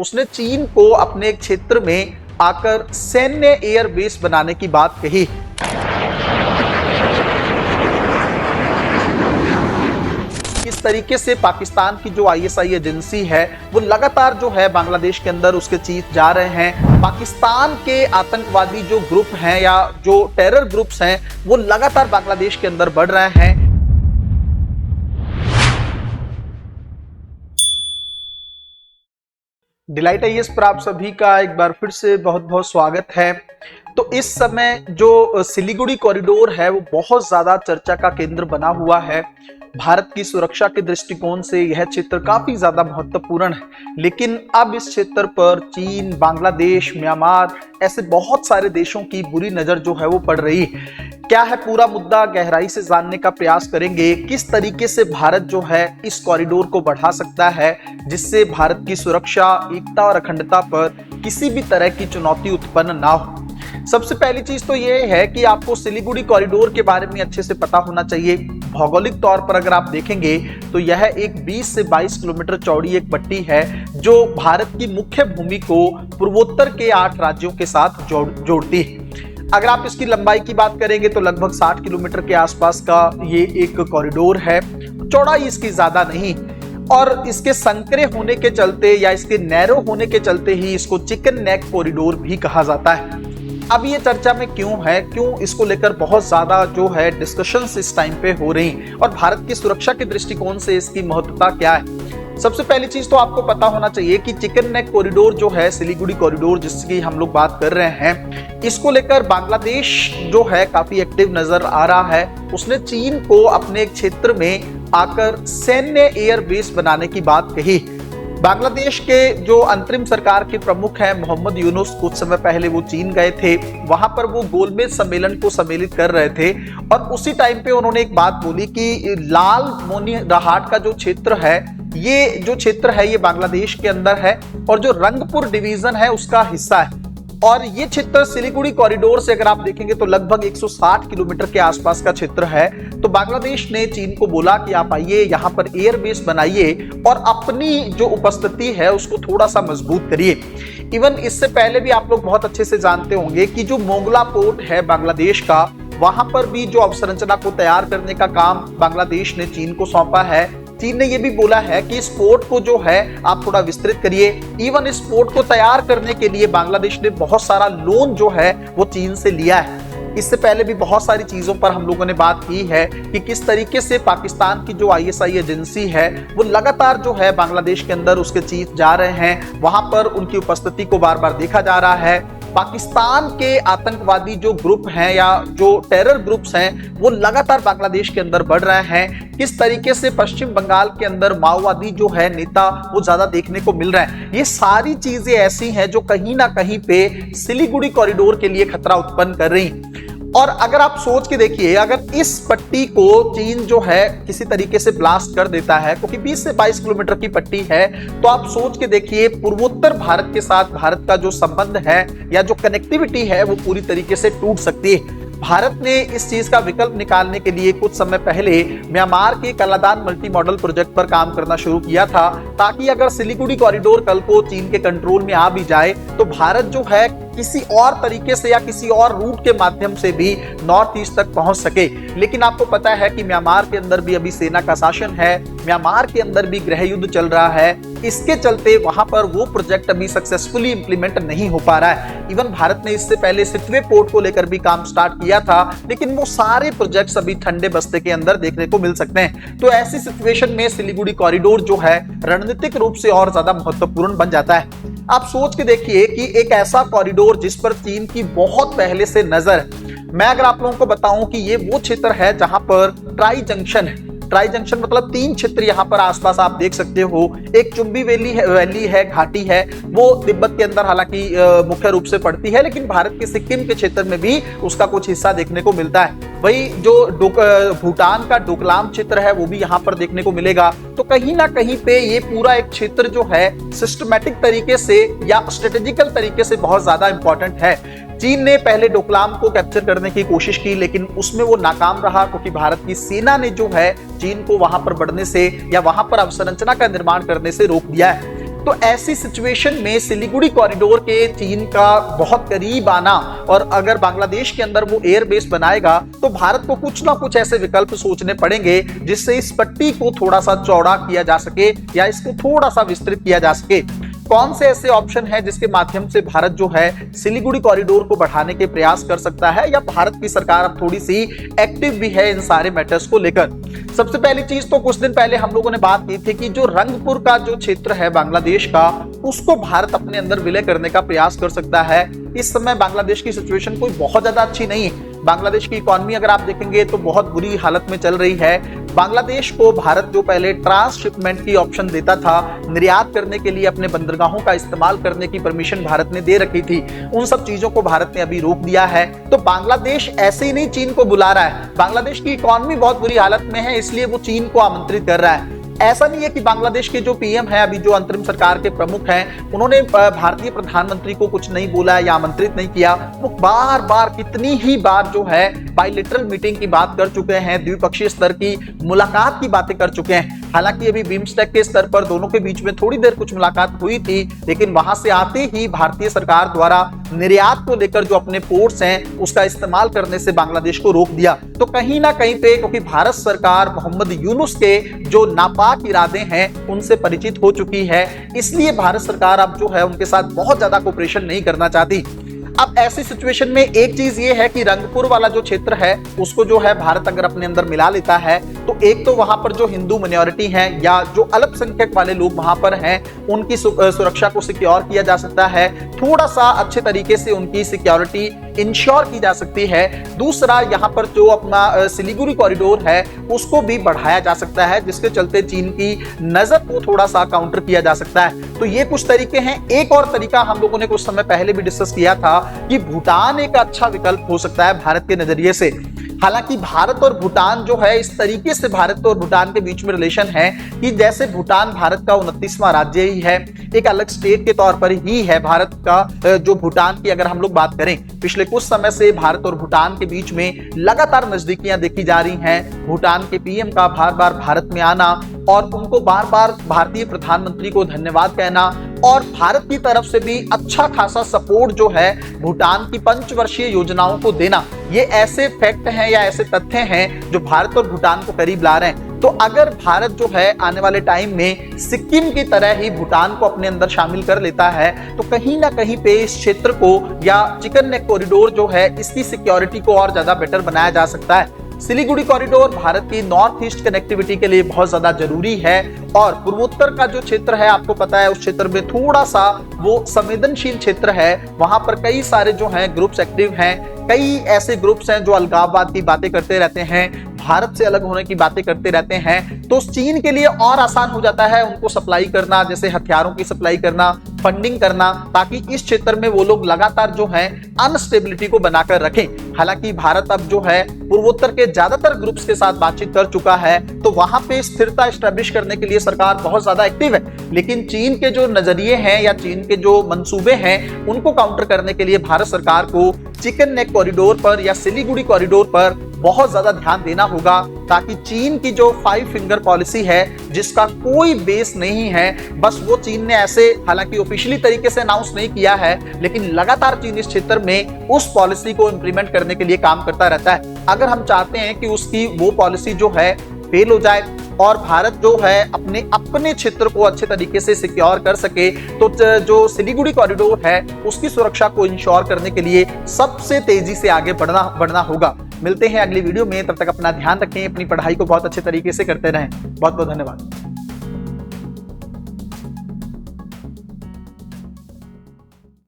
उसने चीन को अपने एक क्षेत्र में आकर सैन्य एयरबेस बनाने की बात कही। इस तरीके से पाकिस्तान की जो आईएसआई एजेंसी है वो लगातार जो है बांग्लादेश के अंदर उसके चीफ जा रहे हैं। पाकिस्तान के आतंकवादी जो ग्रुप हैं या जो टेरर ग्रुप्स हैं वो लगातार बांग्लादेश के अंदर बढ़ रहे हैं। डिलाइट आईएएस पर आप सभी का एक बार फिर से बहुत बहुत स्वागत है। तो इस समय जो सिलीगुड़ी कॉरिडोर है वो बहुत ज्यादा चर्चा का केंद्र बना हुआ है। भारत की सुरक्षा के दृष्टिकोण से यह क्षेत्र काफी ज्यादा महत्वपूर्ण है, लेकिन अब इस क्षेत्र पर चीन, बांग्लादेश, म्यांमार ऐसे बहुत सारे देशों की बुरी नजर जो है वो पड़ रही। क्या है पूरा मुद्दा, गहराई से जानने का प्रयास करेंगे। किस तरीके से भारत जो है इस कॉरिडोर को बढ़ा सकता है जिससे भारत की सुरक्षा, एकता और अखंडता पर किसी भी तरह की चुनौती उत्पन्न ना हो। सबसे पहली चीज तो यह है कि आपको सिलीगुड़ी कॉरिडोर के बारे में अच्छे से पता होना चाहिए। भौगोलिक तौर पर अगर आप देखेंगे तो यह एक 20 से 22 किलोमीटर चौड़ी एक पट्टी है जो भारत की मुख्य भूमि को पूर्वोत्तर के 8 राज्यों के साथ जोड़ती है। अगर आप इसकी लंबाई की बात करेंगे तो लगभग 60 किलोमीटर के आसपास का ये एक कॉरिडोर है। चौड़ाई इसकी ज्यादा नहीं और इसके संकरे होने के चलते या इसके नैरो होने के चलते ही इसको चिकन नेक कॉरिडोर भी कहा जाता है। अब ये चर्चा में क्यों है, क्यों इसको लेकर बहुत ज्यादा जो है डिस्कशंस इस टाइम पे हो रही और भारत की सुरक्षा के दृष्टिकोण से इसकी महत्वता क्या है। सबसे पहली चीज तो आपको पता होना चाहिए कि चिकन नेक कॉरिडोर जो है, सिलीगुड़ी कॉरिडोर जिसकी हम लोग बात कर रहे हैं, इसको लेकर बांग्लादेश जो है काफी एक्टिव नजर आ रहा है। उसने चीन को अपने एक क्षेत्र में आकर सैन्य एयरबेस बनाने की बात कही। बांग्लादेश के जो अंतरिम सरकार के प्रमुख हैं मोहम्मद यूनुस, कुछ समय पहले वो चीन गए थे। वहां पर वो गोलमेज सम्मेलन को सम्मिलित कर रहे थे और उसी टाइम पे उन्होंने एक बात बोली कि लाल मोनी रहाट का जो क्षेत्र है, ये जो क्षेत्र है ये बांग्लादेश के अंदर है और जो रंगपुर डिवीजन है उसका हिस्सा है। और ये क्षेत्र सिलीगुड़ी कॉरिडोर से अगर आप देखेंगे तो लगभग 160 किलोमीटर के आसपास का क्षेत्र है। तो बांग्लादेश ने चीन को बोला कि आप आइए, यहाँ पर एयरबेस बनाइए और अपनी जो उपस्थिति है उसको थोड़ा सा मजबूत करिए। इवन इससे पहले भी आप लोग बहुत अच्छे से जानते होंगे कि जो मोंगला पोर्ट है बांग्लादेश का, वहां पर भी जो अवसंरचना को तैयार करने का काम बांग्लादेश ने चीन को सौंपा है। चीन ने यह भी बोला है कि इस पोर्ट को जो है आप थोड़ा विस्तृत करिए। इवन इस पोर्ट को तैयार करने के लिए बांग्लादेश ने बहुत सारा लोन जो है वो चीन से लिया है। इससे पहले भी बहुत सारी चीजों पर हम लोगों ने बात की है कि किस तरीके से पाकिस्तान की जो आईएसआई एजेंसी है वो लगातार जो है बांग्लादेश के अंदर उसके चीफ जा रहे हैं, वहां पर उनकी उपस्थिति को बार बार देखा जा रहा है। पाकिस्तान के आतंकवादी जो ग्रुप हैं या जो टेरर ग्रुप्स हैं वो लगातार बांग्लादेश के अंदर बढ़ रहे हैं। किस तरीके से पश्चिम बंगाल के अंदर माओवादी जो है नेता वो ज्यादा देखने को मिल रहे हैं। ये सारी चीजें ऐसी हैं जो कहीं ना कहीं पे सिलीगुड़ी कॉरिडोर के लिए खतरा उत्पन्न कर रही। और अगर आप सोच के देखिए, अगर इस पट्टी को चीन जो है किसी तरीके से ब्लास्ट कर देता है, क्योंकि 20 से 22 किलोमीटर की पट्टी है, तो आप सोच के देखिए पूर्वोत्तर भारत के साथ भारत का जो संबंध है या जो कनेक्टिविटी है वो पूरी तरीके से टूट सकती है। भारत ने इस चीज का विकल्प निकालने के लिए कुछ समय पहले म्यांमार के कलादान मल्टी मॉडल प्रोजेक्ट पर काम करना शुरू किया था, ताकि अगर सिलीगुड़ी कॉरिडोर कल को चीन के कंट्रोल में आ भी जाए तो भारत जो है किसी और तरीके से या किसी और रूट के माध्यम से भी नॉर्थ ईस्ट तक पहुंच सके। लेकिन आपको पता है कि म्यांमार के अंदर भी अभी सेना का शासन है, म्यांमार के अंदर भी गृह युद्ध चल रहा है। इसके चलते वहां पर वो प्रोजेक्ट अभी सक्सेसफुली इंप्लीमेंट नहीं हो पा रहा है। इवन भारत ने इससे पहले सितवे पोर्ट को लेकर भी काम स्टार्ट किया था, लेकिन वो सारे प्रोजेक्ट्स अभी ठंडे बस्ते के अंदर देखने को मिल सकते हैं। तो ऐसी सिचुएशन में सिलीगुड़ी कॉरिडोर जो है रणनीतिक रूप से और ज्यादा महत्वपूर्ण बन जाता है। आप सोच के देखिए कि एक ऐसा कॉरिडोर जिस पर चीन की बहुत पहले से नजर है। मैं अगर आप लोगों को बताऊं कि ये वो क्षेत्र है जहां पर ट्राई जंक्शन है। ट्राई जंक्शन मतलब 3 क्षेत्र यहाँ पर आसपास आप देख सकते हो। एक चुंबी वैली है, घाटी है, वो तिब्बत के अंदर हालांकि मुख्य रूप से पड़ती है, लेकिन भारत के सिक्किम के क्षेत्र में भी उसका कुछ हिस्सा देखने को मिलता है। वही जो भूटान का डोकलाम क्षेत्र है वो भी यहाँ पर देखने को मिलेगा। तो कहीं ना कहीं पे ये पूरा एक क्षेत्र जो है सिस्टमैटिक तरीके से या स्ट्रेटेजिकल तरीके से बहुत ज्यादा इंपॉर्टेंट है। चीन ने पहले डोकलाम को कैप्चर करने की कोशिश की, लेकिन उसमें वो नाकाम रहा, क्योंकि भारत की सेना ने जो है चीन को वहां पर बढ़ने से या वहां पर अवसंरचना का निर्माण करने से रोक दिया है। तो ऐसी सिचुएशन में सिलीगुड़ी कॉरिडोर के चीन का बहुत करीब आना, और अगर बांग्लादेश के अंदर वो एयरबेस बनाएगा तो भारत को कुछ ना कुछ ऐसे विकल्प सोचने पड़ेंगे जिससे इस पट्टी को थोड़ा सा चौड़ा किया जा सके या इसको थोड़ा सा विस्तृत किया जा सके। कौन से ऐसे ऑप्शन हैं जिसके माध्यम से भारत जो है सिलीगुड़ी कॉरिडोर को बढ़ाने के प्रयास कर सकता है, या भारत की सरकार अब थोड़ी सी एक्टिव भी है इन सारे मैटर्स को लेकर? सबसे पहली चीज तो कुछ दिन पहले हम लोगों ने बात की थी कि जो रंगपुर का जो क्षेत्र है बांग्लादेश का, उसको भारत अपने अंदर विलय करने का प्रयास कर सकता है। इस समय बांग्लादेश की सिचुएशन कोई बहुत ज्यादा अच्छी नहीं है। बांग्लादेश की इकोनॉमी अगर आप देखेंगे तो बहुत बुरी हालत में चल रही है। बांग्लादेश को भारत जो पहले ट्रांसशिपमेंट की ऑप्शन देता था, निर्यात करने के लिए अपने बंदरगाहों का इस्तेमाल करने की परमिशन भारत ने दे रखी थी, उन सब चीजों को भारत ने अभी रोक दिया है। तो बांग्लादेश ऐसे ही नहीं चीन को बुला रहा है। बांग्लादेश की इकोनॉमी बहुत बुरी हालत में है, इसलिए वो चीन को आमंत्रित कर रहा है। ऐसा नहीं है कि बांग्लादेश के जो पीएम है, अभी जो अंतरिम सरकार के प्रमुख हैं, उन्होंने भारतीय प्रधानमंत्री को कुछ नहीं बोला या आमंत्रित नहीं किया। वो बार बार कितनी ही बार जो है बायलैटरल मीटिंग की बात कर चुके हैं, द्विपक्षीय स्तर की मुलाकात की बातें कर चुके हैं। हालांकि अभी बिम्स्टेक के स्तर पर दोनों के बीच में थोड़ी देर कुछ मुलाकात हुई थी, लेकिन वहां से आते ही भारतीय सरकार द्वारा निर्यात को लेकर जो अपने पोर्ट्स हैं उसका इस्तेमाल करने से बांग्लादेश को रोक दिया। तो कहीं ना कहीं पे, क्योंकि भारत सरकार मोहम्मद यूनुस के जो नापाक इरादे हैं उनसे परिचित हो चुकी है, इसलिए भारत सरकार अब जो है उनके साथ बहुत ज्यादा कोऑपरेशन नहीं करना चाहती। अब ऐसी सिचुएशन में एक चीज ये है कि रंगपुर वाला जो क्षेत्र है उसको जो है भारत अगर अपने अंदर मिला लेता है तो एक तो वहां पर जो हिंदू माइनॉरिटी है या जो अल्पसंख्यक वाले लोग वहां पर हैं उनकी सुरक्षा को सिक्योर किया जा सकता है, थोड़ा सा अच्छे तरीके से उनकी सिक्योरिटी इंश्योर की जा सकती है। दूसरा, यहाँ पर जो अपना सिलीगुड़ी कॉरिडोर है उसको भी बढ़ाया जा सकता है, जिसके चलते चीन की नजर को थोड़ा सा काउंटर किया जा सकता है। तो ये कुछ तरीके हैं। एक और तरीका हम लोगों ने कुछ समय पहले भी डिस्कस किया था कि भूटान एक अच्छा विकल्प हो सकता है भारत के नजरिए से। हालांकि भारत और भूटान जो है, इस तरीके से भारत और भूटान के बीच में रिलेशन है कि जैसे भूटान भारत का 29वां राज्य ही है, एक अलग स्टेट के तौर पर ही है भारत का। जो भूटान की अगर हम लोग बात करें, पिछले कुछ समय से भारत और भूटान के बीच में लगातार नजदीकियां देखी जा रही हैं। भूटान के पीएम का बार बार भारत में आना और उनको बार बार भारतीय प्रधानमंत्री को धन्यवाद कहना और भारत की तरफ से भी अच्छा खासा सपोर्ट जो है भूटान की पंचवर्षीय योजनाओं को देना, ये ऐसे फैक्ट हैं या ऐसे तथ्य हैं जो भारत और भूटान को करीब ला रहे हैं। तो अगर भारत जो है आने वाले टाइम में सिक्किम की तरह ही भूटान को अपने अंदर शामिल कर लेता है तो कहीं ना कहीं पे इस क्षेत्र को या चिकन नेक कॉरिडोर जो है इसकी सिक्योरिटी को और ज्यादा बेटर बनाया जा सकता है। सिलीगुड़ी कॉरिडोर भारत की नॉर्थ ईस्ट कनेक्टिविटी के लिए बहुत ज्यादा जरूरी है और पूर्वोत्तर का जो क्षेत्र है आपको पता है उस क्षेत्र में थोड़ा सा वो संवेदनशील क्षेत्र है। वहां पर कई सारे जो हैं ग्रुप्स एक्टिव हैं, कई ऐसे ग्रुप्स हैं जो अलगाववाद की बातें करते रहते हैं, भारत से अलग होने की बातें करते रहते हैं। तो चीन के लिए और आसान हो जाता है उनको सप्लाई करना, जैसे हथियारों की सप्लाई करना, फंडिंग करना, ताकि इस क्षेत्र में वो लोग लगातार जो है अनस्टेबिलिटी को बनाकर रखें। हालांकि भारत अब जो है पूर्वोत्तर के ज्यादातर ग्रुप्स के साथ बातचीत कर चुका है, तो वहां पे स्थिरता एस्टेब्लिश करने के लिए सरकार बहुत ज्यादा एक्टिव है। लेकिन चीन के जो नजरिए हैं या चीन के जो मंसूबे हैं उनको काउंटर करने के लिए भारत सरकार को चिकन नेक कॉरिडोर पर या सिलीगुड़ी कॉरिडोर पर बहुत ज्यादा ध्यान देना होगा, ताकि चीन की जो 5 फिंगर पॉलिसी है जिसका कोई बेस नहीं है, बस वो चीन ने ऐसे हालांकि ऑफिशियली तरीके से अनाउंस नहीं किया है, लेकिन लगातार चीन इस क्षेत्र में उस पॉलिसी को इंप्लीमेंट करने के लिए काम करता रहता है। अगर हम चाहते हैं कि उसकी वो पॉलिसी जो है फेल हो जाए और भारत जो है अपने क्षेत्र को अच्छे तरीके से सिक्योर कर सके, तो जो सिलीगुड़ी कॉरिडोर है उसकी सुरक्षा को इंश्योर करने के लिए सबसे तेजी से आगे बढ़ना होगा। मिलते हैं अगली वीडियो में, तब तक अपना ध्यान रखें, अपनी पढ़ाई को बहुत अच्छे तरीके से करते रहें। बहुत बहुत धन्यवाद।